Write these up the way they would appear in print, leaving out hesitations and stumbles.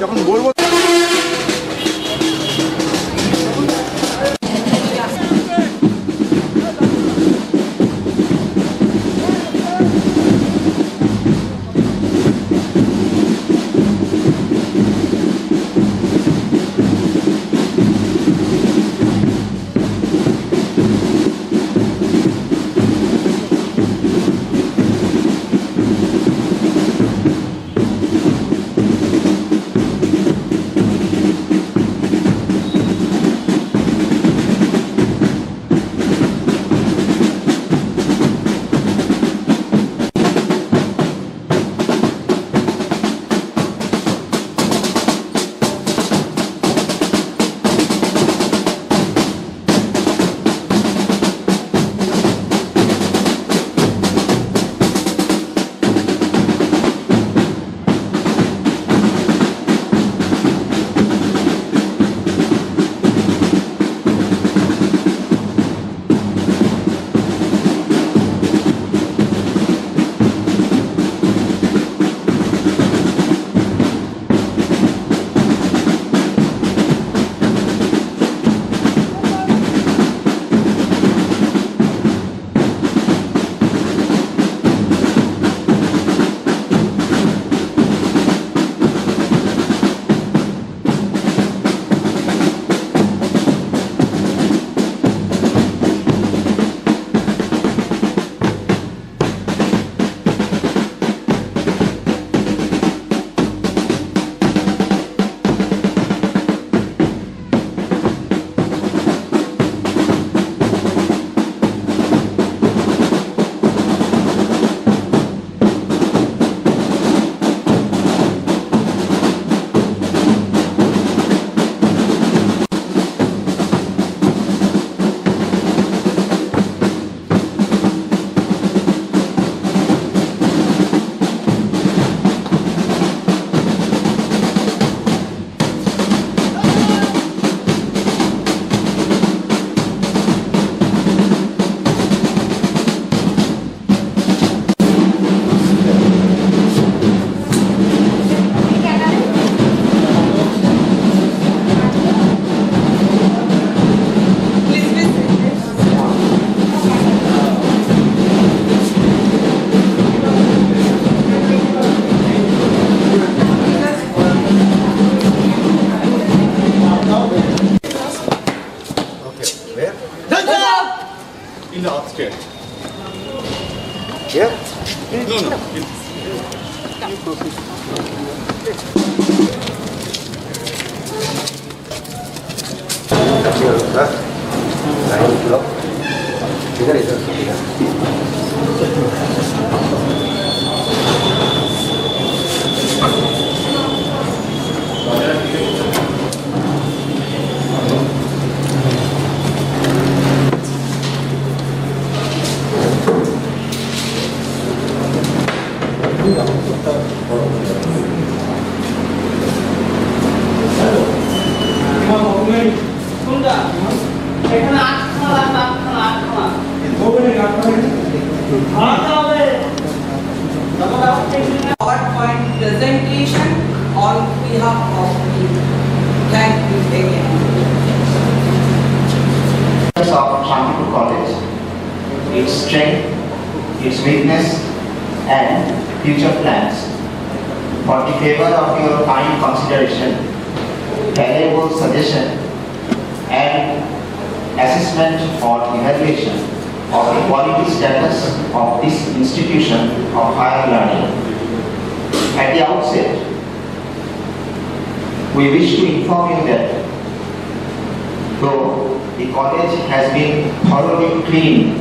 যখন বলবো PowerPoint presentation on behalf of the thank you again. Of Santipur College, its strength, its weakness, and future plans. For the favor of your kind consideration, valuable suggestion, and assessment or evaluation of the quality status of this institution of higher learning. At the outset, we wish to inform you that though the college has been thoroughly cleaned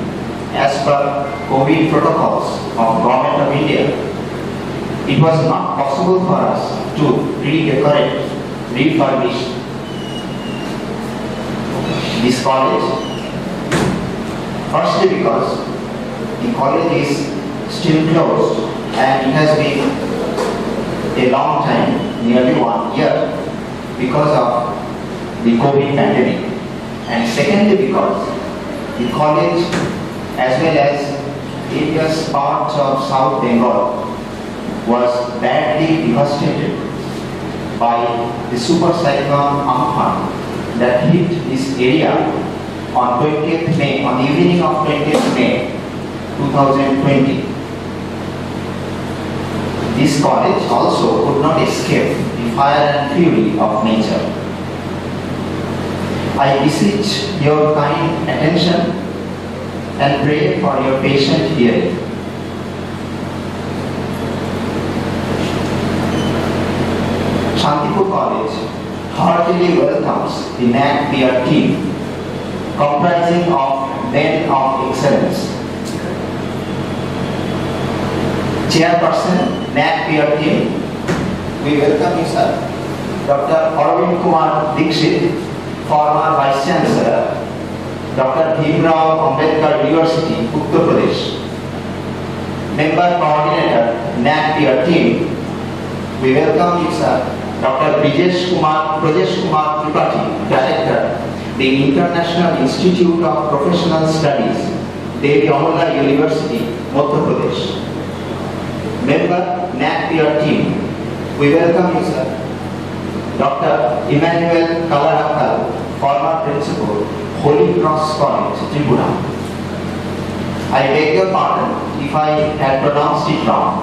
as per COVID protocols of Government of India, it was not possible for us to redecorate, refurbish this college. Firstly, because the college is still closed, and it has been a long time, nearly 1 year, because of the COVID pandemic. And secondly, because the college as well as various parts of South Bengal was badly devastated by the super cyclone Amphan that hit this area on 20th May, on the evening of 20th May 2020. This college also could not escape the fire and fury of nature. I beseech your kind attention and pray for your patient hearing. Santipur College heartily welcomes the NAAC peer team comprising of men of excellence. Chairperson, NAAC peer team, we welcome you, sir. Dr. Arvind Kumar Dixit, former Vice Chancellor, Dr. Bhimrao Ambedkar University, Uttar Pradesh. Member Coordinator, NAAC peer team, we welcome you, sir. Dr. Prajesh Kumar Tripathi, Director, the International Institute of Professional Studies, Devi Amulya University, Uttar Pradesh. Member, NAAC peer team, we welcome you, sir. Dr. Emmanuel Kalarakal, former Principal, Holy Cross College, Tripura. I beg your pardon if I had pronounced it wrong.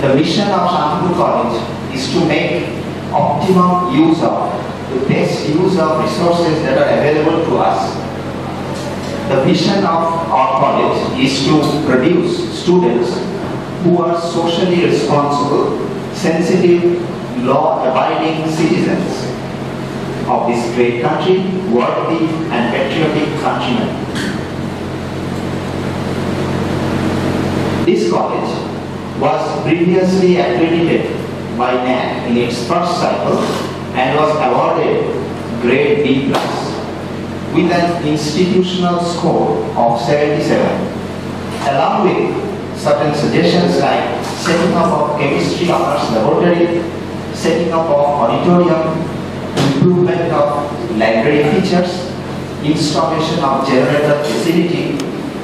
The mission of Santipur College is to make optimum use of, the best use of resources that are available to us. The vision of our college is to produce students who are socially responsible, sensitive, law-abiding citizens of this great country, worthy and patriotic countrymen. This college was previously accredited by NAAC in its first cycle and was awarded grade B+ with an institutional score of 77, along with certain suggestions like setting up of chemistry honors laboratory, setting up of auditorium, improvement of library features, installation of generator facility,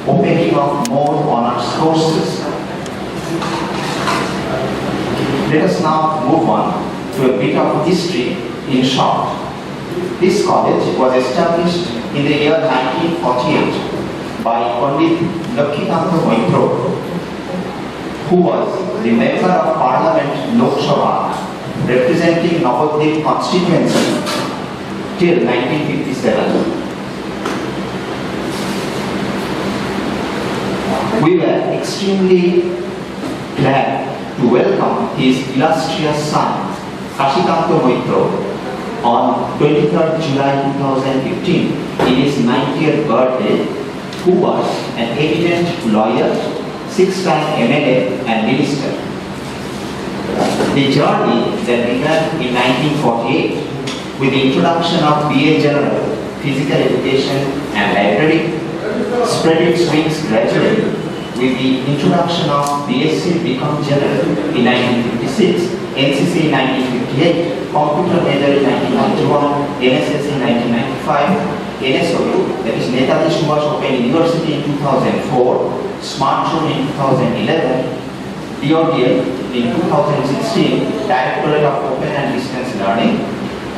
opening of more honors courses. Let us now move on to a bit of history in short. This college was established in the year 1948 by Pandit Lakshmikant Moitro, who was the member of Parliament Lok Sabha representing Navadvip constituency till 1957. We were extremely glad to welcome his illustrious son, Kashikanta Moitro, on 23rd July 2015 in his 90th birthday, who was an eminent lawyer, 6-time MLA and minister. The journey that began in 1948 with the introduction of BA General, Physical Education and Library spread its wings gradually with the introduction of BSc Become General in 1956, NCC in 1958, Computer Major in 1991, NSS in 1995, NSW, that is Netaji Subhash Open University in 2004, Smart Room in 2011, DODL in 2016, Directorate of Open and Distance Learning,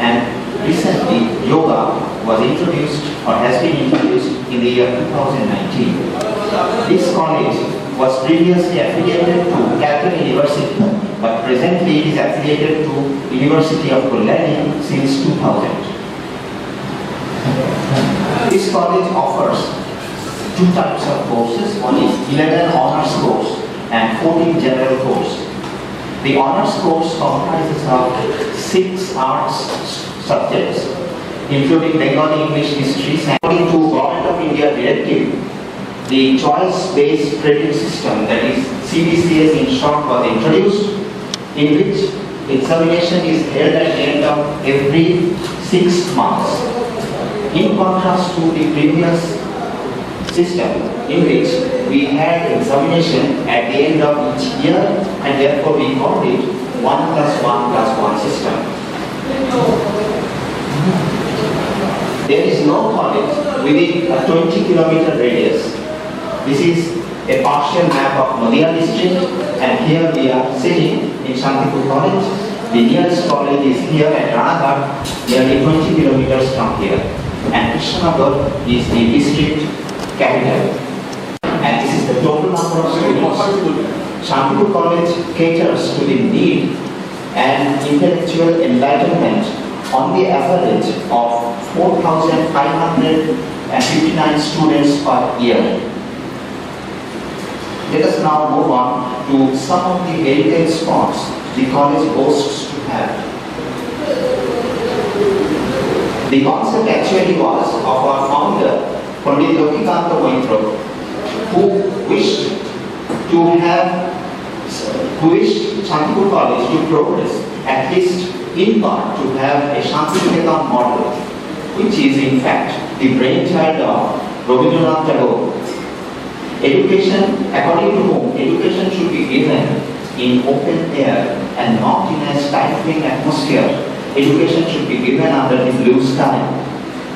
and recently Yoga was introduced or has been introduced in the year 2019. This college was previously affiliated to Capital University, but presently it is affiliated to University of Kolkata since 2000. This college offers two types of courses. One is 11 honors course and 14 general course. The honors course comprises of 6 arts subjects, including Bengali, English, history. According to Government of India directive, the choice-based credit system, that is CBCS in short, was introduced, in which examination is held at the end of every 6 months. In contrast to the previous system in which we had examination at the end of each year and therefore we called it 1+1+1 system. There is no college within a 20-kilometer radius. This is a partial map of Nadia district, and here we are sitting in Santipur college. The nearest college is here at Ranaghat, nearly 20 kilometers from here. And Krishnanagar is the district capital. And this is the total number of students. Santipur College caters to the need and intellectual enlightenment on the average of 4,559 students per year. Let us now move on to some of the heritage spots the college boasts to have. The concept actually was of our founder, Pandit Lokikanta Moitra, who wished Santipur College to progress, at least in part to have a Shantiniketan model, which is in fact the brainchild of Rabindranath Tagore. Education, according to whom, education should be given in open air and not in a stifling atmosphere. Education should be given under the blue sky.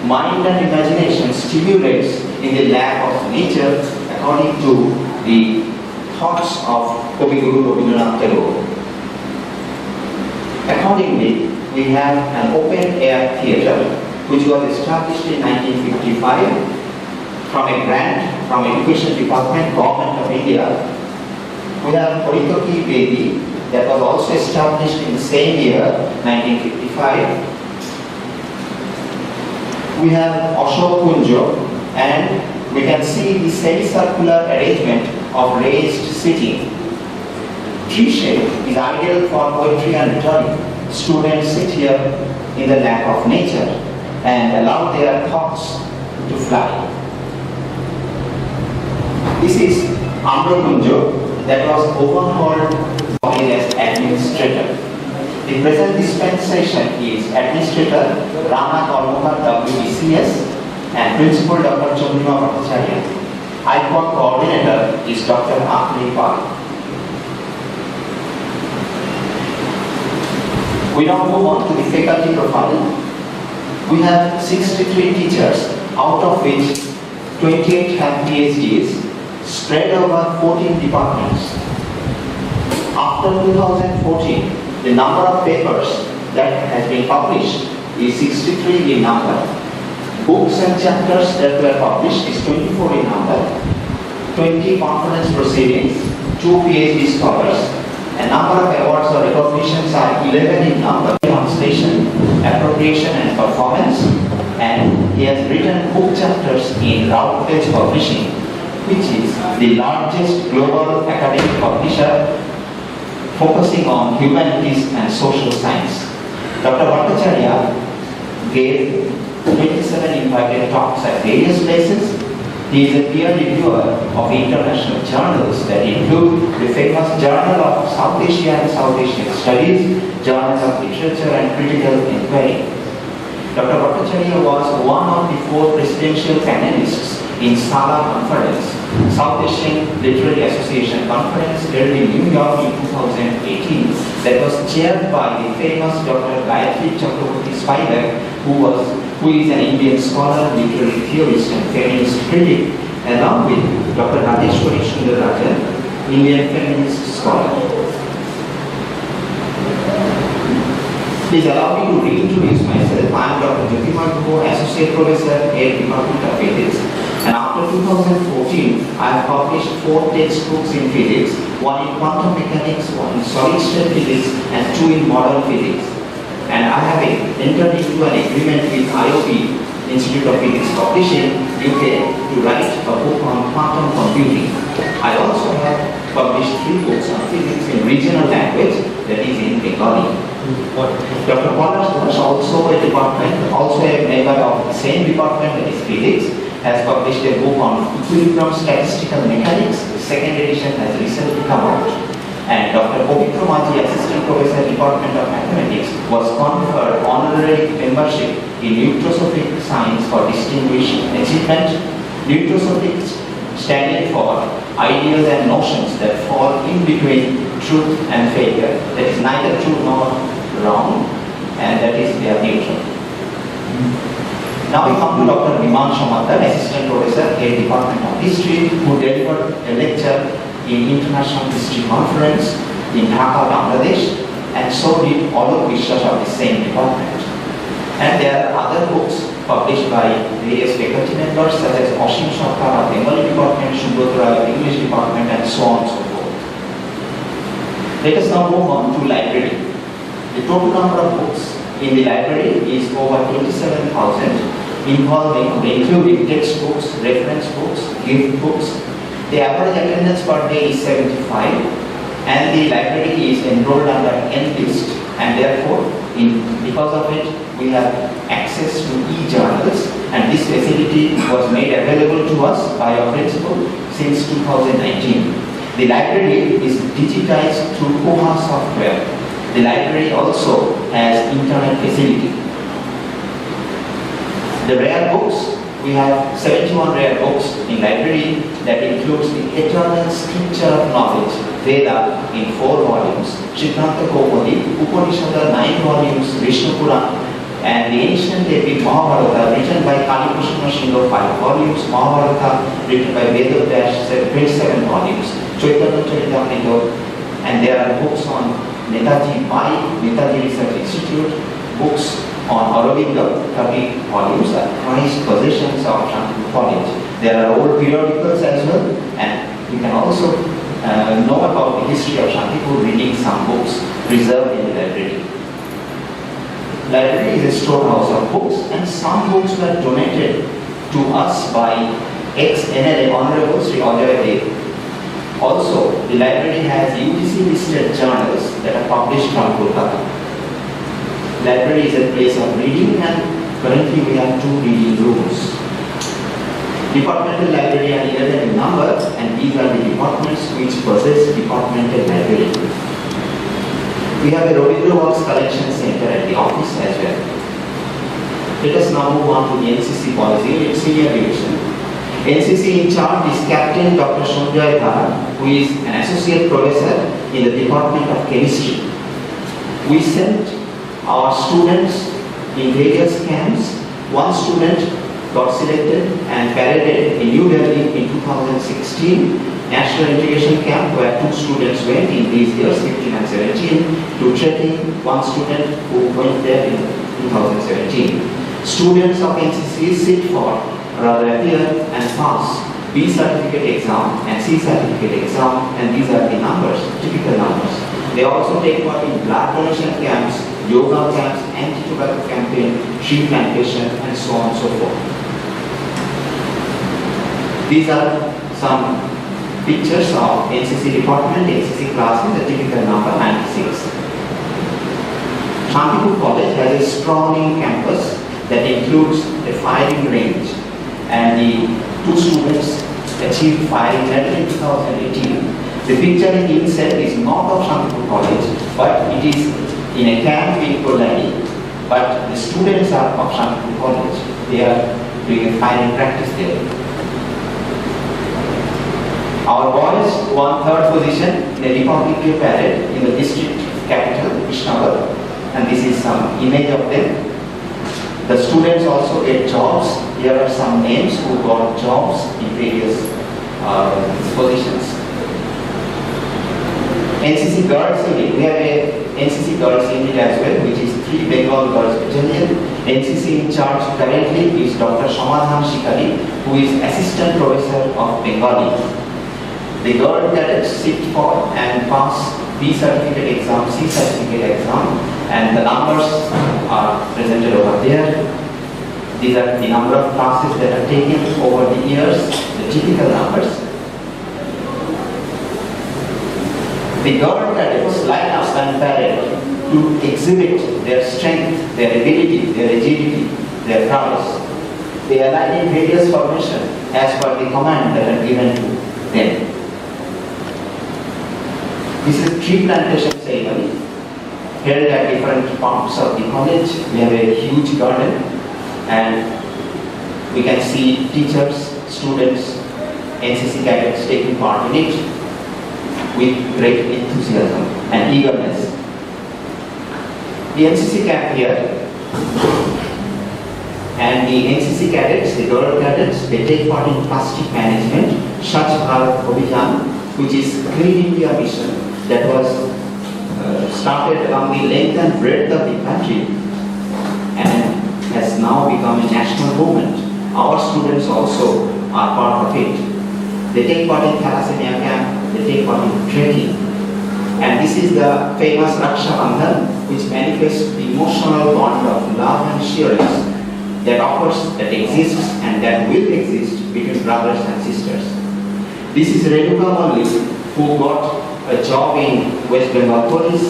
Mind and imagination stimulates in the lap of nature, according to the thoughts of Kavi Guru Rabindranath Tagore. Accordingly, we have an open air theatre which was established in 1955 from a grant from Education Department, Government of India. We have Horitoki Vedi that was also established in the same year, 1955. We have Ashok Kunjo, and we can see the semicircular arrangement of raised seating. Tree shape is ideal for poetry and rhetoric. Students sit here in the lap of nature and allow their thoughts to fly. This is Amra Kunjo that was overhauled as administrator. The present dispensation is Administrator Rama Kalmukar WBCS and Principal Dr. Chandrima Bhattacharya. ICON Coordinator is Dr. Akri Pal. We now move on to the faculty profile. We have 63 teachers, out of which 28 have PhDs, spread over 14 departments. After 2014, the number of papers that has been published is 63 in number. Books and chapters that were published is 24 in number. 20 conference proceedings, 2 PhD scholars. A number of awards or recognitions are 11 in number. Translation, appropriation and performance. And he has written book chapters in Routledge Publishing, which is the largest global academic publisher focusing on humanities and social science. Dr. Bhattacharya gave 27 invited talks at various places. He is a peer reviewer of international journals that include the famous Journal of South Asia and South Asian Studies, Journals of Literature and Critical Inquiry. Dr. Bhattacharya was one of the 4 presidential panelists in Sala Conference, South Asian Literary Association Conference held in New York in 2018 that was chaired by the famous Dr. Gayatri Chakraborty Spivak, who is an Indian scholar, literary theorist and feminist critic, along with Dr. Rajeshwari Sundararajan, Indian feminist scholar. Please allow me to reintroduce myself. I am Dr. Jyotirmoy Kapoor, Associate Professor, Head Department of Physics. And after 2014, I have published 4 textbooks in physics, 1 in quantum mechanics, 1 in solid state physics, and 2 in modern physics. And I have entered into an agreement with IOP, Institute of Physics Publishing, UK, to write a book on quantum computing. I also have published 3 books on physics in regional language, that is in Bengali. Dr. Paulash Ghosh, also a member of the same department, that is physics, has published a book on equilibrium statistical mechanics. The 2nd edition has recently come out. and Dr. Pavitra Maji, Assistant Professor, Department of Mathematics, was conferred honorary membership in Nutrosophic Science for distinguished achievement. Nutrosophic standing for ideas and notions that fall in between truth and failure, that is neither true nor wrong, and that is they are neutral. Now we come to Dr. Viman Shamadar, Assistant Professor, Head Department of History, who delivered a lecture in International History Conference in Dhaka, Bangladesh, and so did Alok Vishwas of the same department. And there are other books published by various faculty members such as Ashim Sarkar of Bengal Department, Subrat Rai of English Department, and so on and so forth. Let us now move on to library. The total number of books in the library is over 27,000, including textbooks, reference books, gift books. The average attendance per day is 75, and the library is enrolled under NList, and therefore, because of it, we have access to e-journals, and this facility was made available to us by our principal since 2019. The library is digitized through Koha software. The library also has internet facility. The rare books, we have 71 rare books in library that includes the eternal scripture of knowledge, Veda in 4 volumes, Siddhanta Kaupadi, Upanishad 9 volumes, Vishnu Purana, and the ancient epic Mahabharata written by Kali Krishna Singha 5 volumes, Mahabharata written by Veda Dash 27 volumes, Chaitanya Charitamrita, and there are books on Netaji by Netaji Research Institute, books on Aurobindo, 30 volumes, are prized possessions of Santipur College. There are old periodicals as well, and you can also know about the history of Santipur reading some books preserved in the library. Library is a storehouse of books, and some books were donated to us by ex-NLA Honorable Sri Ajay Dev. Also, the library has UGC listed journals that are published from Kolkata. Library is a place of reading, and currently we have 2 reading rooms. Departmental library are 11 in number, and these are the departments which possess departmental library. We have a Rabindra Works Collection Center at the office as well. Let us now move on to the NCC policy in senior division. NCC in charge is Captain Dr. Sanjay Dhar, who is an associate professor in the Department of Chemistry. We sent our students in various camps. One student got selected and paraded in New Delhi in 2016 National Integration Camp, where 2 students went in these years, 15 and 17, to trekking. One student who went there in 2017. Students of NCC sit for, rather appear and pass B certificate exam and C certificate exam, and these are the numbers, typical numbers. They also take part in blood donation camps, yoga camps, anti-tobacco campaign, tree plantation, and so on and so forth. These are some pictures of NCC department, NCC classes, a typical number 96. Santipur College has a sprawling campus that includes a firing range, and the 2 students achieved firing medal in 2018. The picture in the inset is not of Santipur College, but it is in a camp in Kolani, but the students are of Santipur College. They are doing a firing practice there. Our boys won 3rd position in a Republic Day parade in the district capital, Ishnagar, and this is some image of them. The students also get jobs. Here are some names who got jobs in various positions. NCC Girls Unit, we have a NCC Girls Unit as well, which is 3 Bengal Girls Battalion. NCC in charge currently is Dr. Samadhan Shikari, who is Assistant Professor of Bengali. The girl cadets sit for and pass B certificate exam, C certificate exam, and the numbers are presented over there. These are the number of classes that are taken over the years, the typical numbers. The girl cadets line up and parade to exhibit their strength, their ability, their agility, their prowess. They align in various formations as per the command that are given to them. This is tree plantation ceremony held at different parts of the college. We have a huge garden and we can see teachers, students, NCC cadets taking part in it with great enthusiasm and eagerness. The NCC camp here and the NCC cadets, the girl cadets, they take part in plastic management, Swachh Bharat Abhiyan, which is Clean India mission that was started along the length and breadth of the country and has now become a national movement. Our students also are part of it. They take part in thalassemia camp, they take part in trekking. And this is the famous Raksha Bandhan, which manifests the emotional bond of love and assurance that exists and that will exist between brothers and sisters. This is Renuka Mallik, who got a job in West Bengal Police,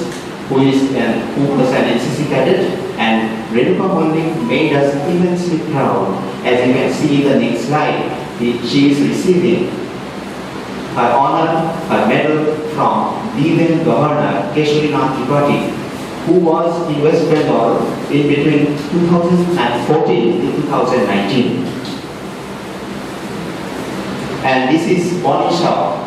who was an NCC cadet, and Renuka Mallik made us immensely proud. As you can see in the next slide, she is receiving her honor, her medal from the then Governor Kesharinath Tripathi, who was in West Bengal in between 2014 to 2019. And this is Bonnie Shaw,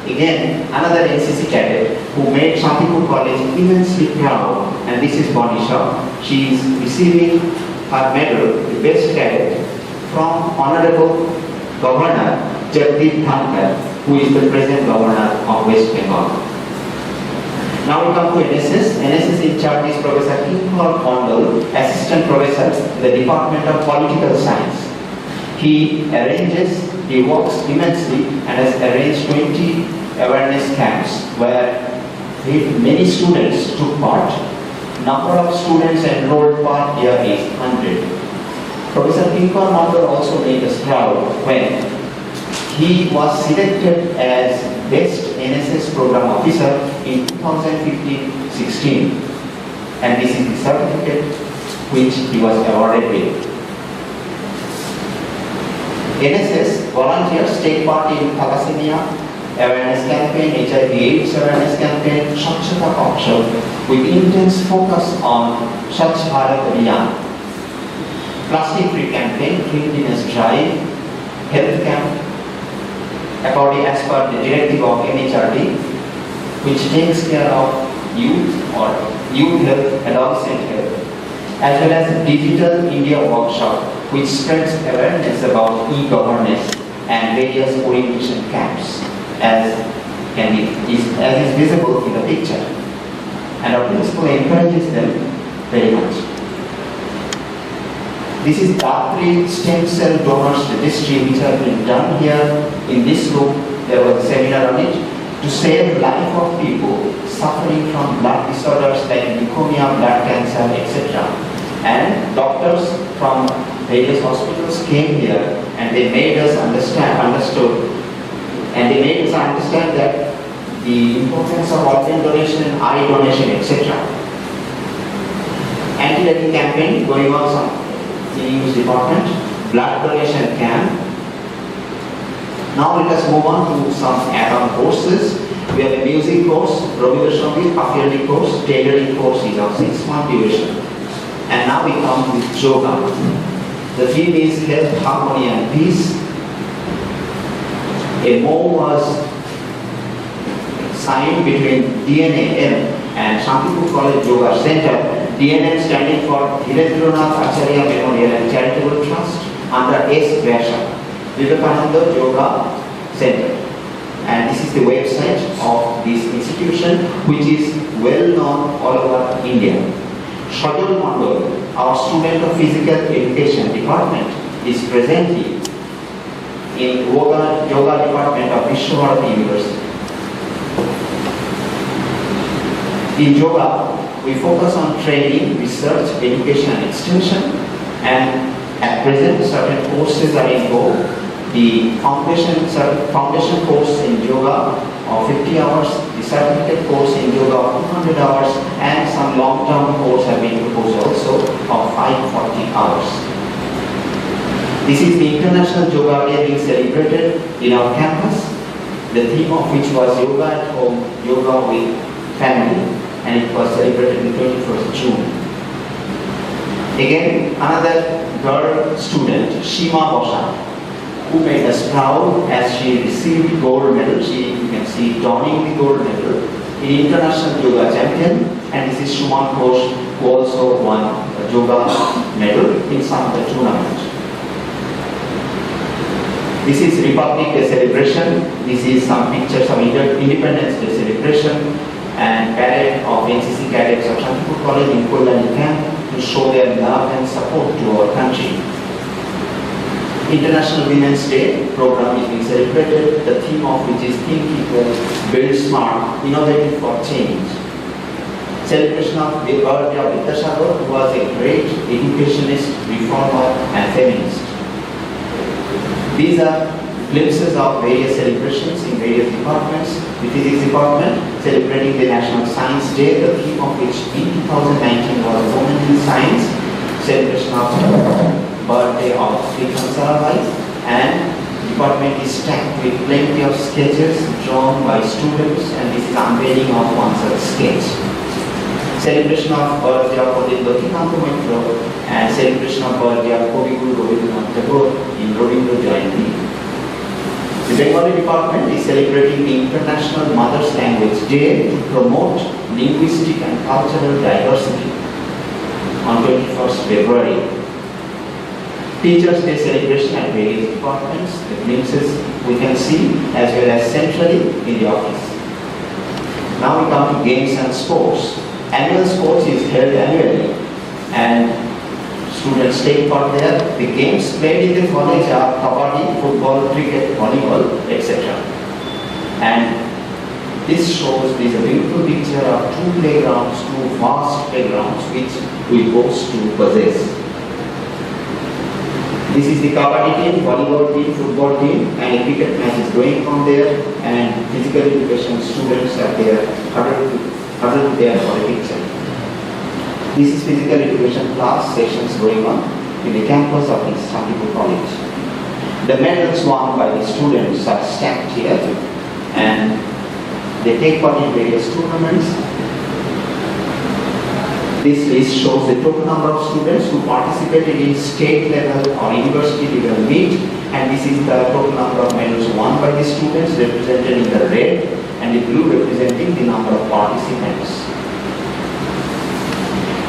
again another NCC cadet who made Santipur College immensely proud. And this is Bonnie Shaw. She is receiving her medal, the best cadet, from Honorable Governor Jagdeep Dhankar, who is the present Governor of West Bengal. Now we come to NSS. NSS in charge is Professor Kinkor Kondal, Assistant Professor in the Department of Political Science. He works immensely and has arranged 20 awareness camps where many students took part. Number of students enrolled per year is 100. Professor Kinkor Kondal also made us proud when he was selected as Best NSS Program Officer in 2015-16, and this is the certificate which he was awarded with. NSS volunteers take part in thalassemia awareness campaign, HIV/AIDS awareness campaign, Swachhata Option, with intense focus on Swachh Bharat Abhiyan, plastic free campaign, cleanliness drive, health camp, according as per the directive of MHRD, which takes care of youth or youth health, adolescent health, as well as Digital India workshop, which spreads awareness about e-governance and various orientation camps, as is visible in the picture. And our principal encourages them very much. This is Dhatri stem cell donors registry which has been done here in this room. There was a seminar on it to save the life of people suffering from blood disorders like leukemia, blood cancer, etc. And doctors from various hospitals came here and they made us understand that the importance of organ donation, eye donation, etc. Anti-ragging campaign going on in the news department, blood donation camp. Now let us move on to some add-on courses. We have a music course, Rabindra Sangeet, half-yearly course, tailoring course is of 6-month duration. And now we come with yoga. The theme is health, harmony and peace. A MOU was signed between DNAM and Santipur College Yoga Center. DNM standing for Dhirendranath Acharya Memorial and Charitable Trust under S. Vyasa, Vivekananda Yoga Center. And this is the website of this institution, which is well known all over India. Shajal Mandal, our student of physical education department, is presently in yoga department of Vishwabharati University. In yoga, we focus on training, research, education and extension, and at present certain courses are in go. The foundation course in yoga of 50 hours, the certificate course in yoga of 200 hours, and some long-term course have been proposed also of 540 hours. This is the International Yoga Day being celebrated in our campus, the theme of which was yoga at home, yoga with family, and it was celebrated on 21st June. Again, another girl student, Shima Bosha, who made us proud as she received gold medal. You can see donning the gold medal in International Yoga Champion, and this is Shuman Ghosh, who also won a yoga medal in some of the tournament. This is Republic Day celebration. This is some pictures of Independence Day celebration and parade of NCC cadets of Santipur College in Kolani camp to show their love and support to our country. International Women's Day program is being celebrated, the theme of which is Think Equal, Build Smart, Innovative for Change. Celebration of the birthday of Vidyasagar, who was a great educationist, reformer and feminist. These are glimpses of various celebrations in various departments. The Physics Department celebrating the National Science Day, the theme of which in 2019 was Women in Science, celebration of birthday of Sri Sarabhai, and department is stacked with plenty of sketches drawn by students, and this is unveiling of one such sketch. Celebration of birthday of Pandit Latikanta Mitra and celebration of birthday of Kavi Guru Rabindranath Tagore in Rabindra Jayanti. The Bengali department is celebrating the International Mother's Language Day to promote linguistic and cultural diversity on 21st February. Teachers' Day celebration at various departments, the glimpses we can see as well as centrally in the office. Now we come to games and sports. Annual sports is held annually and students take part there. The games played in the college are kabaddi, football, cricket, volleyball, etc. And this shows this a beautiful picture of two playgrounds, two vast playgrounds which we boast to possess. This is the kabaddi team, volleyball team, football team, and a cricket match is going on there, and physical education students are there, huddled there for a picture. This is physical education class sessions going on in the campus of the Santipur College. The medals won by the students are stacked here, and they take part in various tournaments. This list shows the total number of students who participated in state level or university level meet, and this is the total number of medals won by the students represented in the red, and the blue representing the number of participants.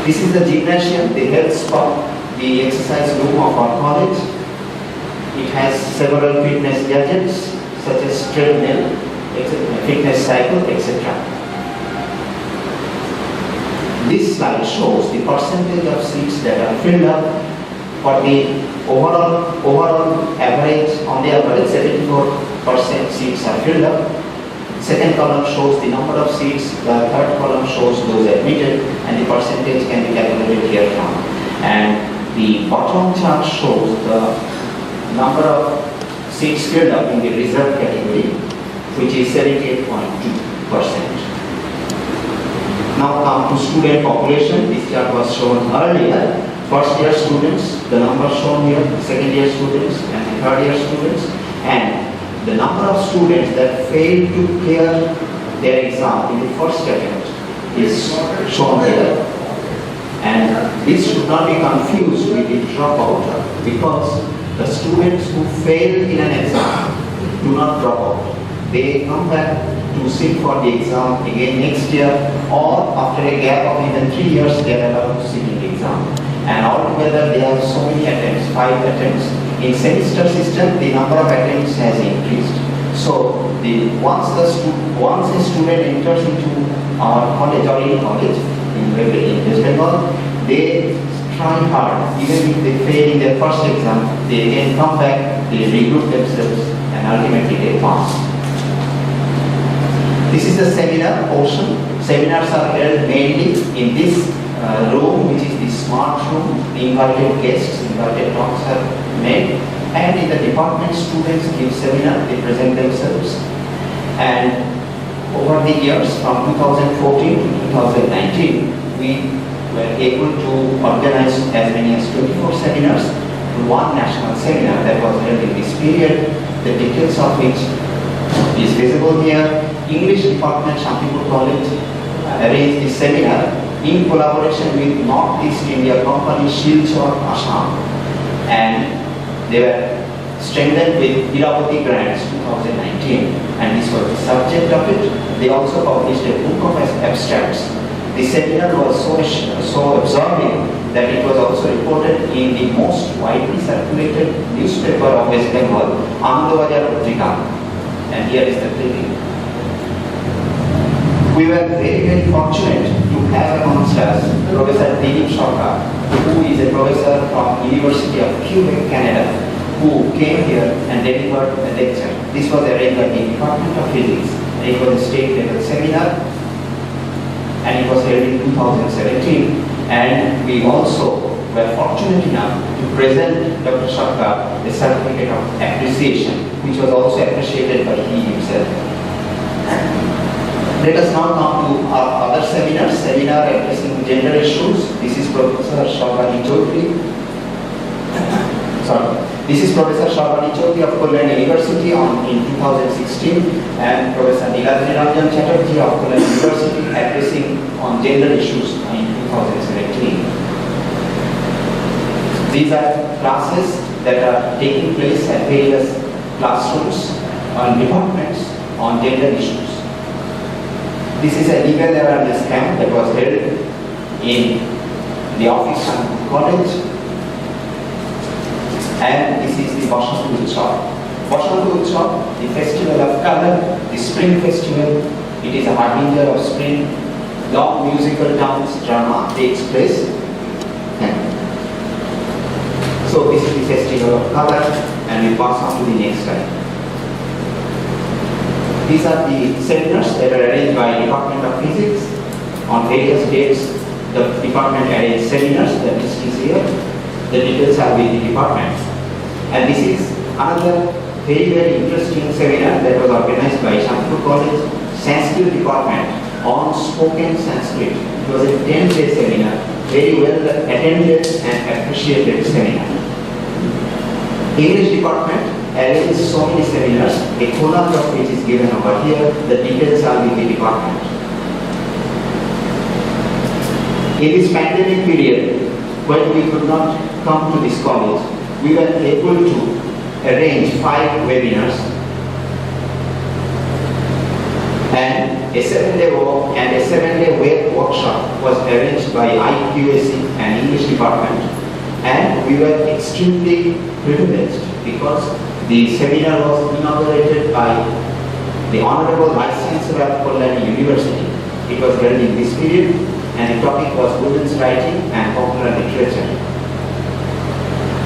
This is the gymnasium, the health spa, the exercise room of our college. It has several fitness gadgets such as treadmill, fitness cycle, etc. This slide shows the percentage of seats that are filled up for the overall average. On the average, 74% seats are filled up. Second column shows the number of seats. The third column shows those admitted, and the percentage can be calculated here from. And the bottom chart shows the number of seats filled up in the reserve category, which is 78.2%. Now come to student population. This chart was shown earlier. First year students, the number shown here, second year students and the third year students, and the number of students that failed to clear their exam in the first attempt is shown here. And this should not be confused with the dropout, because the students who fail in an exam do not drop out. They come back to sit for the exam again next year, or after a gap of even 3 years they are allowed to sit in the exam. And altogether they have so many attempts, 5 attempts. In semester system, the number of attempts has increased. So once a student enters into our college or any college in West Bengal, they try hard. Even if they fail in their first exam, they again come back, they regroup themselves, and ultimately they pass. This is the seminar portion. Seminars are held mainly in this room, which is the smart room. The invited guests, invited talks are made, and in the department students give seminar, they present themselves. And over the years from 2014 to 2019, we were able to organize as many as 24 seminars, one national seminar that was held in this period, the details of which is visible here. English department, Santipur College, arranged this seminar in collaboration with Northeast India Company Silchar, Assam, and they were strengthened with Iravati Grants 2019, and this was the subject of it. They also published a book of abstracts. The seminar was so absorbing that it was also reported in the most widely circulated newspaper of West Bengal, Anandobajar Patrika, and here is the clipping. We were very fortunate to have amongst us Professor Dilip Sarkar, who is a professor from University of Quebec, Canada, who came here and delivered a lecture. This was arranged by the Department of Physics. It was a state level seminar, and it was held in 2017. And we also were fortunate enough to present Dr. Sarkar a certificate of appreciation, which was also appreciated by he himself. Let us now come to our other seminar addressing gender issues. This is Professor Shabani Chaudhary. This is Professor Shabani Chaudhary of Kolkata University in 2016, and Professor Niladri Ranjan Chatterjee of Kolkata University addressing on gender issues in 2017. These are classes that are taking place at various classrooms and departments on gender issues. This is a legal awareness camp that was held in the office of college, and this is the Bashantu Utsav. Bashantu Utsav, the festival of color, the spring festival. It is a harbinger of spring. Long musical dance drama takes place. So this is the festival of color, and we pass on to the next slide. These are the seminars that are arranged by Department of Physics. On various dates, the department arranges seminars. The list is here. The details are with the department. And this is another very interesting seminar that was organized by Santipur College Sanskrit department on spoken Sanskrit. It was a 10-day seminar, very well attended and appreciated seminar. English department arranges so many seminars, a collage of which is given over here. The details are with the department. In this pandemic period, when we could not come to this college, we were able to arrange 5 webinars and a 7-day web workshop was arranged by IQAC and English department, and we were extremely privileged because the seminar was inaugurated by the Honorable Vice Chancellor of Kolkata University. It was held in this period, and the topic was women's writing and popular literature.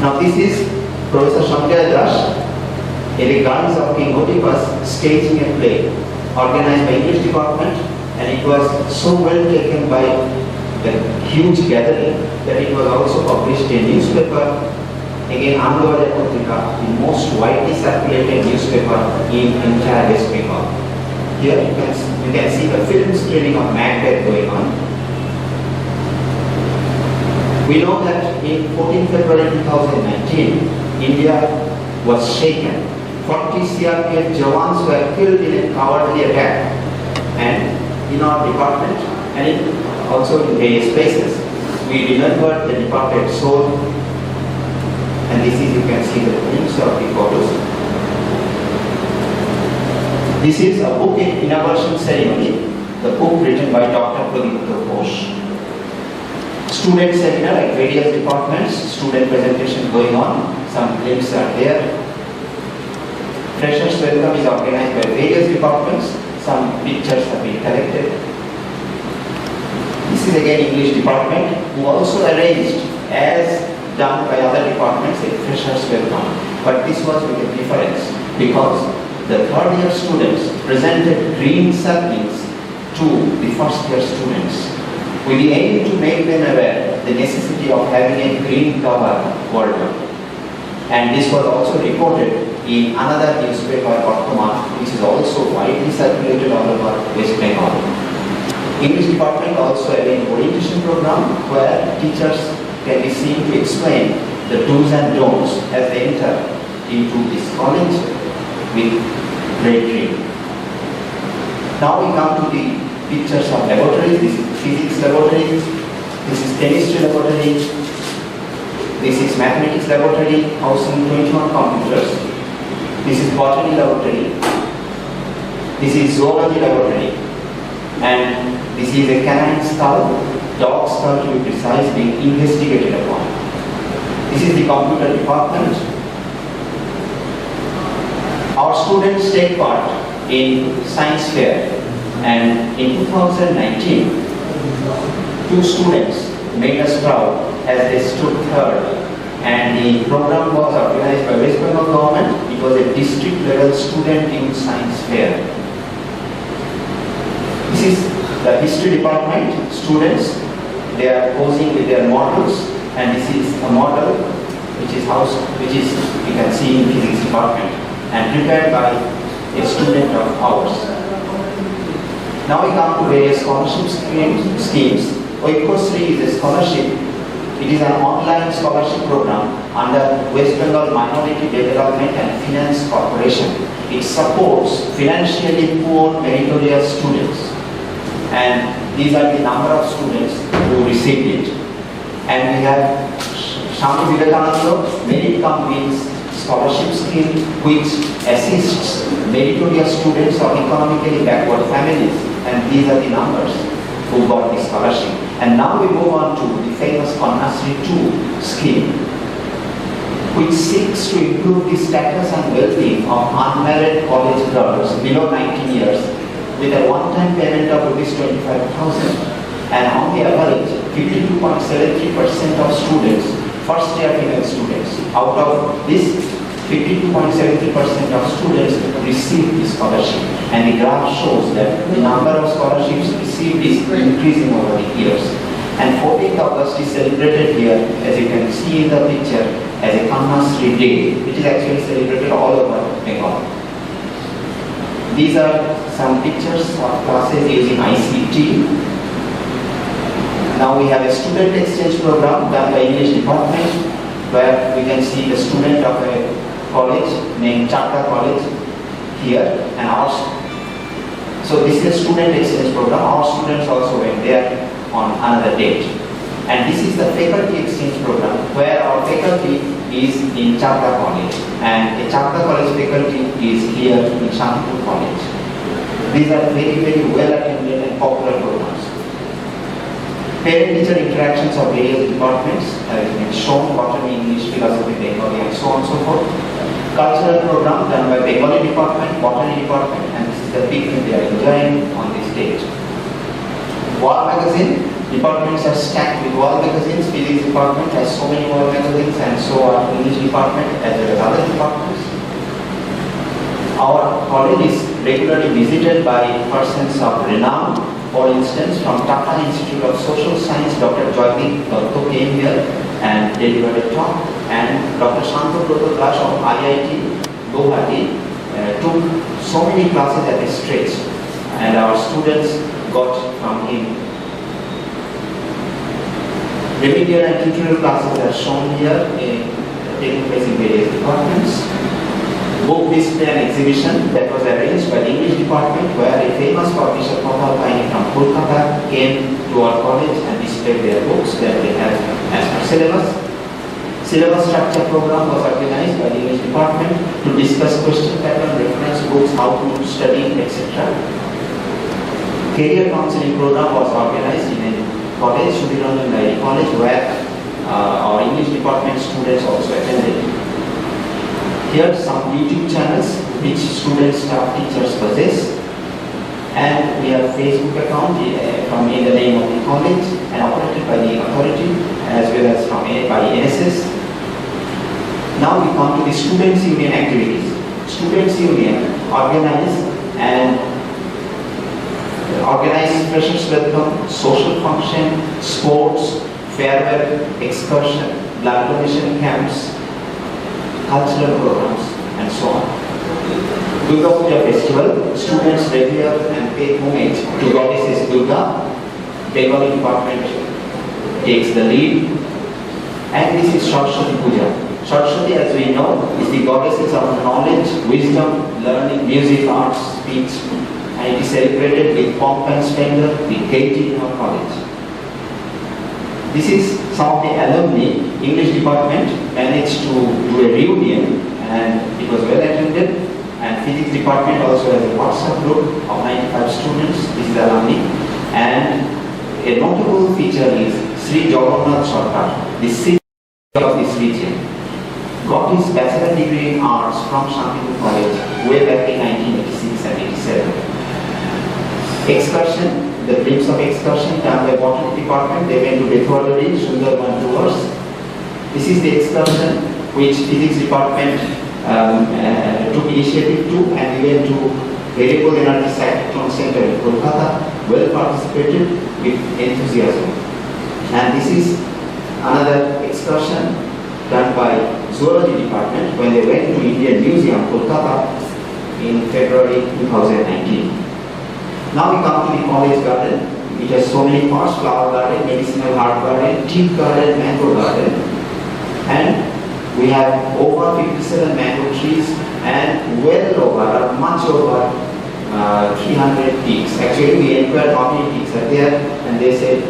Now this is Professor Shankar Das, in the gardens of King Oedipus, staging a play organized by English department, and it was so well taken by the huge gathering that it was also published in newspaper. Again, Anandobajar Patrika, the most widely circulated newspaper in entire West Bengal. Here you can see the film screening of Macbeth going on. We know that in 14 February 2019, India was shaken. 40 CRPF Jawans were killed in a cowardly attack, and in our department and also in various places, we remember the departed soul. And this is, you can see the names of the photos. This is a book in inauguration ceremony, the book written by Dr. Pradipta Ghosh. Student seminar at various departments, student presentation going on, some clips are there. Freshers welcome is organized by various departments, some pictures have been collected. This is again English department, who also arranged, as done by other departments, a freshers welcome. But this was with a difference, because the third year students presented green saplings to the first year students, with the aim to make them aware the necessity of having a green cover worldwide. And this was also reported in another newspaper, Bartaman, which is also widely circulated all over West Bengal. English department also had an orientation program where teachers can be seen to explain the do's and don'ts as they enter into this college with great dream. Now we come to the pictures of laboratories. This is physics laboratory, this is chemistry laboratory, this is mathematics laboratory, housing 21 computers, this is botany laboratory, this is zoology laboratory, and this is a canine skull, dog skull to be precise, being investigated upon. This is the computer department. Our students take part in science fair, and in 2019, 2 students made us proud as they stood third, and the program was organized by West Bengal government. It was a district level student in science fair. This is the history department students. They are posing with their models, and this is a model which is you can see in physics department and prepared by a student of ours. Now we come to various scholarship schemes. Oikosri is a scholarship. It is an online scholarship program under West Bengal Minority Development and Finance Corporation. It supports financially poor meritorious students, and these are the number of students who received it. And we have Swami Vivekananda Merit Cum Wins scholarship scheme, which assists meritorious students of economically backward families, and these are the numbers who got the scholarship. And now we move on to the famous Kannasri 2 scheme, which seeks to improve the status and well-being of unmarried college girls below 19 years with a one-time payment of rupees 25,000. And on the average, 52.73% of students, first-year female students, out of this 52.73% of students receive the scholarship, and the graph shows that the number of scholarships received is increasing over the years. And 14th August is celebrated here, as you can see in the picture, as a Kannasri Day, which is actually celebrated all over Bengal. These are some pictures of classes using ICT. Now we have a student exchange program done by English department, where we can see the student of a college named Chakra College here, and ours. So this is a student exchange program. Our students also went there on another date. And this is the faculty exchange program, where our faculty is in Chakra College, and the Chakra College faculty is here in Santipur College. These are very, very well attended and popular programs. Parent-teacher interactions of various departments have been shown: botany, English, philosophy, Bengali, and so on and so forth. Cultural program done by Bengali department, botany department, and this is the picnic they are enjoying on this stage. Wall magazine, departments are stacked with wall magazines. Physics department has so many wall magazines, and so are English department as well as other departments. Our college is regularly visited by persons of renown. For instance, from Tata Institute of Social Science, Dr. Joydeep Dotto came here and delivered a talk, and Dr. Santipur of IIT Guwahati took so many classes at a stretch, and our students got from him. Remedial and tutorial classes are shown here, taking place in various departments. Book display and exhibition that was arranged by the English department, where a famous publisher from Kolkata came to our college and displayed their books that they have as per syllabus. Syllabus structure program was organized by the English department to discuss question pattern, reference books, how to study, etc. Career counseling program was organized in a college, Sudhiranjan Naidi College, where our English department students also attended. Here some YouTube channels which students, staff, teachers possess, and we have Facebook account from in the name of the college and operated by the authority as well as by NSS. Now we come to the Students' Union activities. Students' Union organize freshers welcome, social function, sports, farewell, excursion, blood donation camps, cultural programs, and so on. Durga Puja festival, students revere and pay homage to goddesses Durga. Bengali department takes the lead. And this is Saraswati Puja. Saraswati, as we know, is the goddesses of knowledge, wisdom, learning, music, arts, speech, and it is celebrated with pomp and splendor, with gaiety in our college. This is some of the alumni. English department managed to do a reunion and it was well attended, and physics department also has a WhatsApp group of 95 students. This is alumni, and a notable feature is Sri Jagannath Sarkar, the city of this region, got his bachelor degree in arts from Santipur College way back in 1986 and 87. Excursion, the dreams of excursion done by botany department. They went to Bethwardari, Sundarban tours. This is the excursion which physics department took initiative to, and we went to Variable Energy Cyclone Center in Kolkata, well participated with enthusiasm. And this is another excursion done by Zoology department when they went to Indian Museum, Kolkata in February 2019. Now we come to the college garden. It has so many parts: flower garden, medicinal herb garden, tea garden, mango garden. And we have over 57 mango trees and well over, much over 300 peaks. Actually, we inquired how many peaks are there, and they said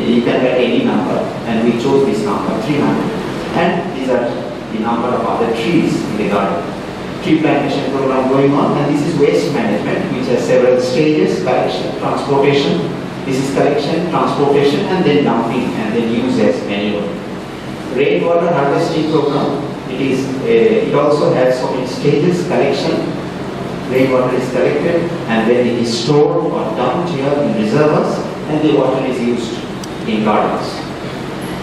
you can get any number, and we chose this number, 300. And these are the number of other trees in the garden. Tree plantation program going on, and this is waste management, which has several stages: collection, transportation. This is collection, transportation, and then dumping, and then use as manure. Rainwater harvesting program. It also has so many stages: collection. Rainwater is collected, and then it is stored or dumped here in reservoirs, and the water is used in gardens.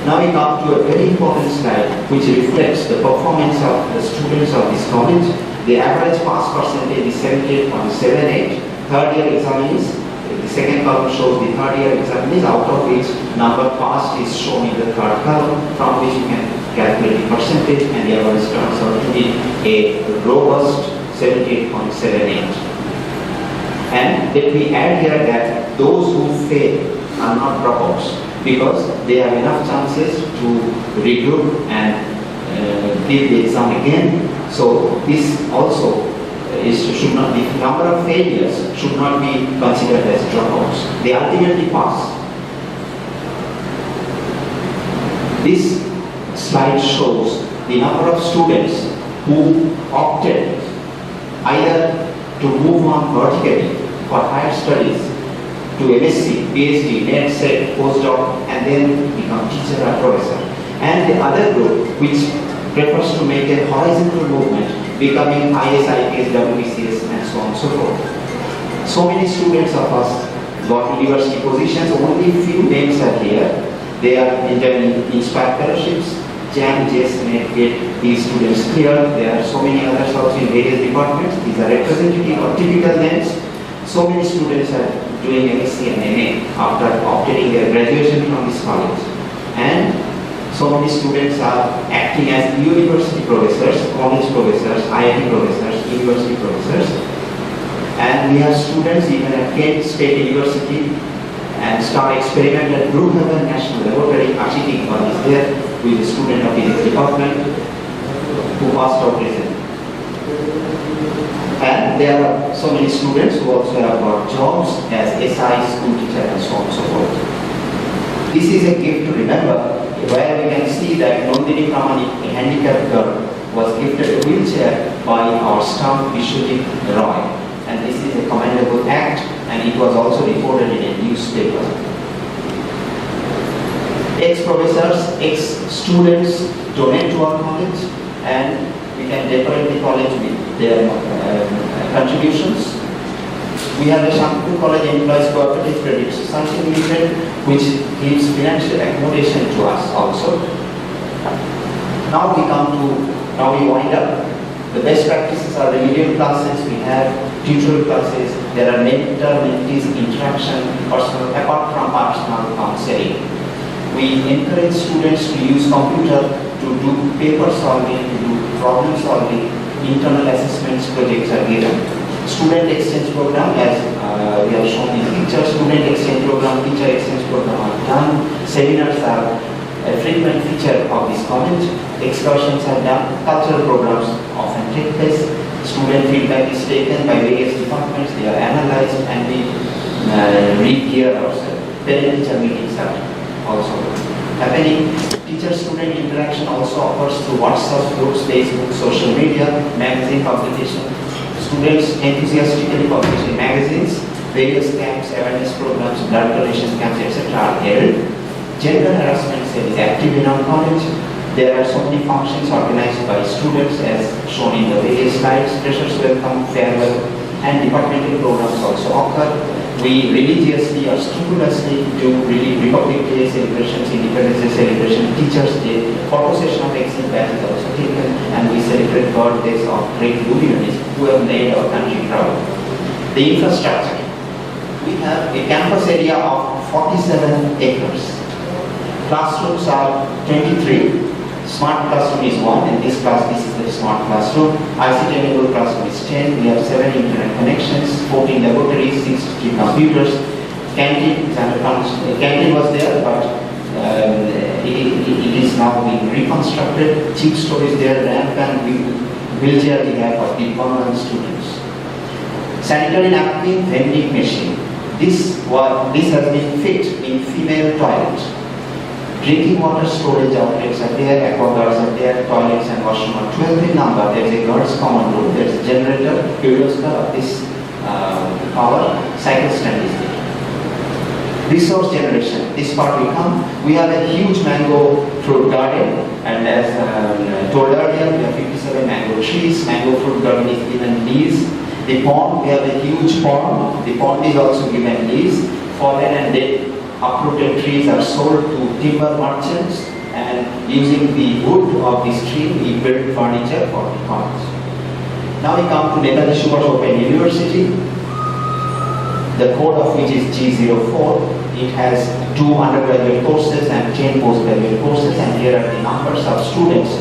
Now we come to a very important slide which reflects the performance of the students of this college. The average pass percentage is 78.78. Third year examinees, the second column shows the third year examinees, out of which number passed is shown in the third column, from which you can calculate the percentage, and the average turns out to be a robust 78.78. And let me add here that those who fail are not dropouts, because they have enough chances to regroup and give the exam again. So this also should not, the number of failures should not be considered as dropouts. They ultimately pass. This slide shows the number of students who opted either to move on vertically for higher studies to MSc, PhD, NAAC, postdoc, and then become teacher or professor. And the other group, which prefers to make a horizontal movement, becoming IS, IPS, WBCS, and so on and so forth. So many students of us got university positions. Only few names are here. They are enjoying Inspire fellowships. JAM, JS may get these students cleared. There are so many others also in various departments. These are representative or typical names. So many students are doing NCC and NAAC after obtaining their graduation from this college. And so many students are acting as university professors, college professors, IIT professors, university professors. And we have students even at Kent State University and Star Experiment at Brookhaven National Laboratory. Ashiti Iqbal is there, who is a student of physics department, who passed out recently. And there are so many students who also have got jobs as SI, school teacher, and so on and so forth. This is a gift to remember, where we can see that Nandini Pramani, a handicapped girl, was gifted a wheelchair by our staff Vishwajit Roy. And this is a commendable act, and it was also reported in a newspaper. Ex-professors, ex-students donate to our college, and we can decorate the college with their contributions. We have the Santipur College Employees Cooperative Credit Society Limited, which gives financial accommodation to us also. Now we wind up. The best practices are remedial classes, we have tutorial classes, there are mentor-mentees interaction, personal, apart from personal counseling. We encourage students to use computer to do paper solving, to do problem solving, internal assessments, projects are given. Student exchange program, as we have shown in the picture, student exchange program, teacher exchange program are done. Seminars are a frequent feature of this college. Excursions are done. Cultural programs often take place. Student feedback is taken by various departments, they are analyzed, and we re-gear ourselves. Parent-teacher meetings are also happening. Teacher-student interaction also occurs through WhatsApp groups, Facebook, social media, magazine publication. Students enthusiastically publish in magazines, various camps, awareness programs, blood donation camps, etc. are held. Gender harassment cell is active in our college. There are so many functions organized by students as shown in the various slides. Freshers welcome, farewell, and departmental programs also occur. We religiously or scrupulously do really Republic Day celebrations, Independence Day celebration, Teachers Day, photo session of exit batch is also taken, and we celebrate birthdays of great luminaries who have made our country proud. The infrastructure. We have a campus area of 47 acres. Classrooms are 23. Smart classroom is 1, and this is the smart classroom. ICT-enabled classroom is 10. We have 7 internet connections, 14 laboratories, 63 computers. Canteen is under construction. Canteen was there, but it is now being reconstructed. Cheap storage there, ramp and wheelchair we have for the permanent students. Sanitary napkin vending machine. This has been fit in female toilet. Drinking water storage outlets are there, aquaguards are there, toilets and washroom are 12 in number. There is a girls' common room, there is a generator, kiroscope of this power, cycle stand is there. Resource generation, this part will come. We have a huge mango fruit garden, and as told earlier, we have 57 mango trees. Mango fruit garden is given lease. The pond, we have a huge pond. The pond is also given lease. Fallen and dead uprooted trees are sold to timber merchants, and using the wood of this tree, we build furniture for the college. Now we come to Netaji Subhash Open University, the code of which is G04. It has 2 undergraduate courses and 10 postgraduate courses, and here are the numbers of students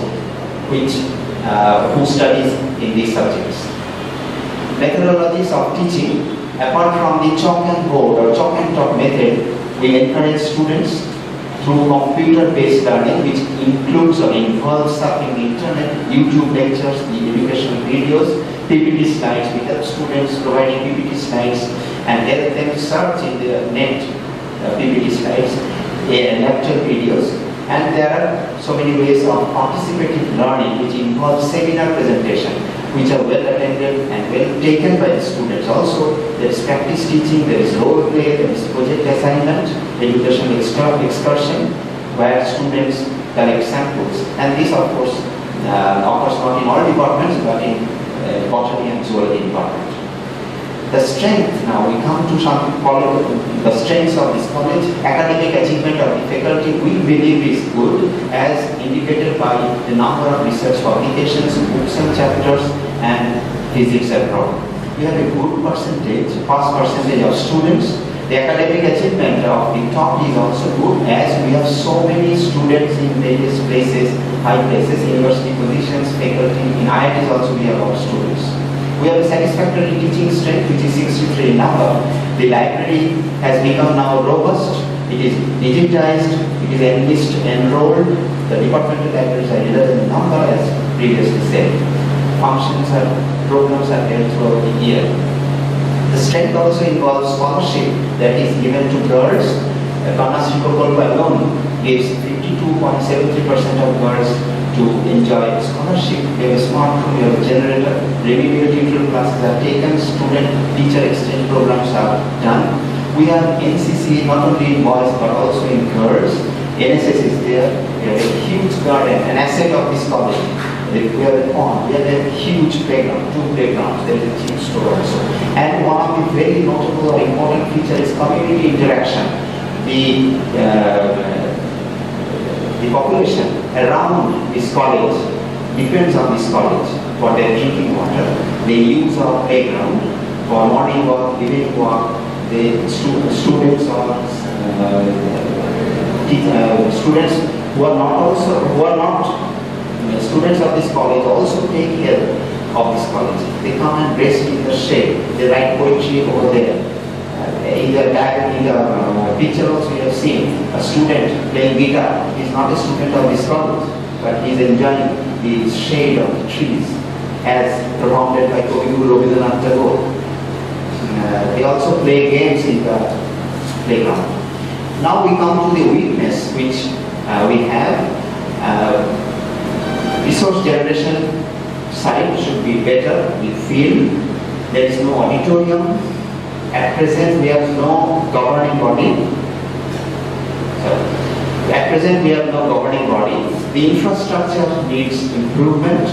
who studies in these subjects. Methodologies of teaching. Apart from the chalk and board or chalk and talk method, we encourage students through computer-based learning, which includes or involves surfing the internet, YouTube lectures, the educational videos, PPT slides. We help students providing PPT slides and help them search in the net PPT slides, lecture videos. And there are so many ways of participative learning, which involves seminar presentation, which are well attended and well taken by the students. Also, there is practice teaching, there is role play, there is project assignment, educational excursion, where students collect samples. And this, of course, occurs not in all departments, but in botany and zoology department. The strength, now we come to the strengths of this college. Academic achievement of the faculty, we believe is good, as indicated by the number of research publications, books and chapters, and visits abroad. We have a good percentage, pass percentage of students. The academic achievement of the top is also good, as we have so many students in various places, high places, university positions, faculty. In IITs also we have our students. We have a satisfactory teaching strength, which is 63 in number. The library has become now robust. It is digitized. It is enlist enrolled. The departmental libraries are 11 in number, as previously said. Functions and programs are held throughout the year. The strength also involves scholarship that is given to girls. Kanasri Prokolpa alone gives 52.73% of girls to enjoy scholarship. We have a smartphone, we have a generator, remedial tutorial classes are taken, student-teacher exchange programs are done. We have NCC not only in boys but also in girls. NSS is there. We have a huge garden, an asset of this college. We have a pond, we have a huge playground, 2 playgrounds, there is a cheap store also. And one of the very notable or important features is community interaction. The population around this college depends on this college for their drinking water. They use our playground for morning walk, evening walk. The students or students who are not students of this college also take care of this college. They come and rest in the shade. They write poetry over there. In the picture also you have seen a student playing guitar. He is not a student of this college, but he is enjoying the shade of the trees. as propounded by Co-curricular Rabindranath Tagore. They also play games in the playground. Now we come to the weakness which we have. Resource generation side should be better. We feel there is no auditorium. At present we have no governing body. At present we have no governing body. The infrastructure needs improvement.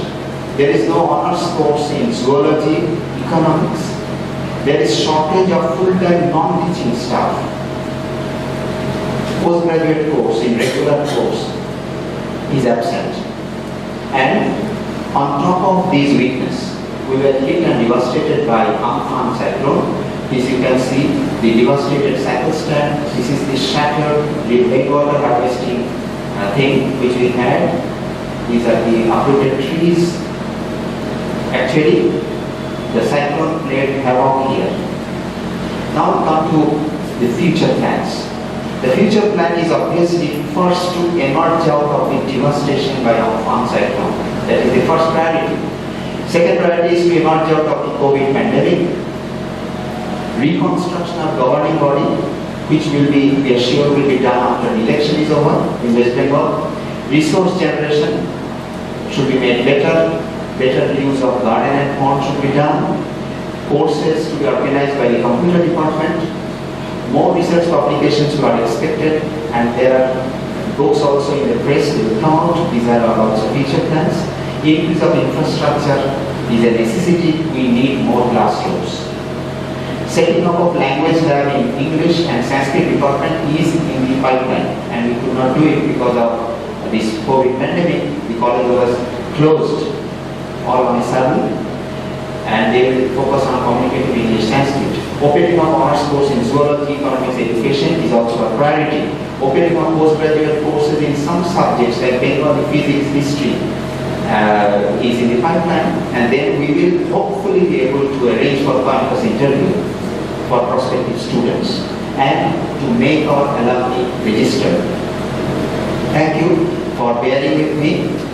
There is no honors course in zoology, economics. There is shortage of full-time non-teaching staff. Postgraduate course in regular course is absent. And on top of these weaknesses, we were hit and devastated by Amphan cyclone. As you can see, the devastated cycle stand. This is the shattered rainwater harvesting thing which we had. These are the uprooted trees. Actually, the cyclone played havoc here. Now we come to the future plans. The future plan is obviously first to emerge out of the devastation by Amphan cyclone. That is the first priority. Second priority is to emerge out of the COVID pandemic. Reconstruction of governing body, which will be, we are sure, will be done after the election is over in West Bengal. Resource generation should be made better. Better use of garden and pond should be done. Courses to be organized by the computer department. More research publications are expected, and there are books also in the press will come out. These are also future plans. Increase of infrastructure is a necessity. We need more classrooms. Setting up of language lab in English and Sanskrit department is in the pipeline, and we could not do it because of this COVID pandemic. The college was closed all on a sudden, and they will focus on communicative English Sanskrit. Opening of honors course in zoology, economics, education is also a priority. Opening of postgraduate courses in some subjects like Bengal, physics, history is in the pipeline, and then we will hopefully be able to arrange for campus interview for prospective students and to make our alumni register. Thank you for bearing with me.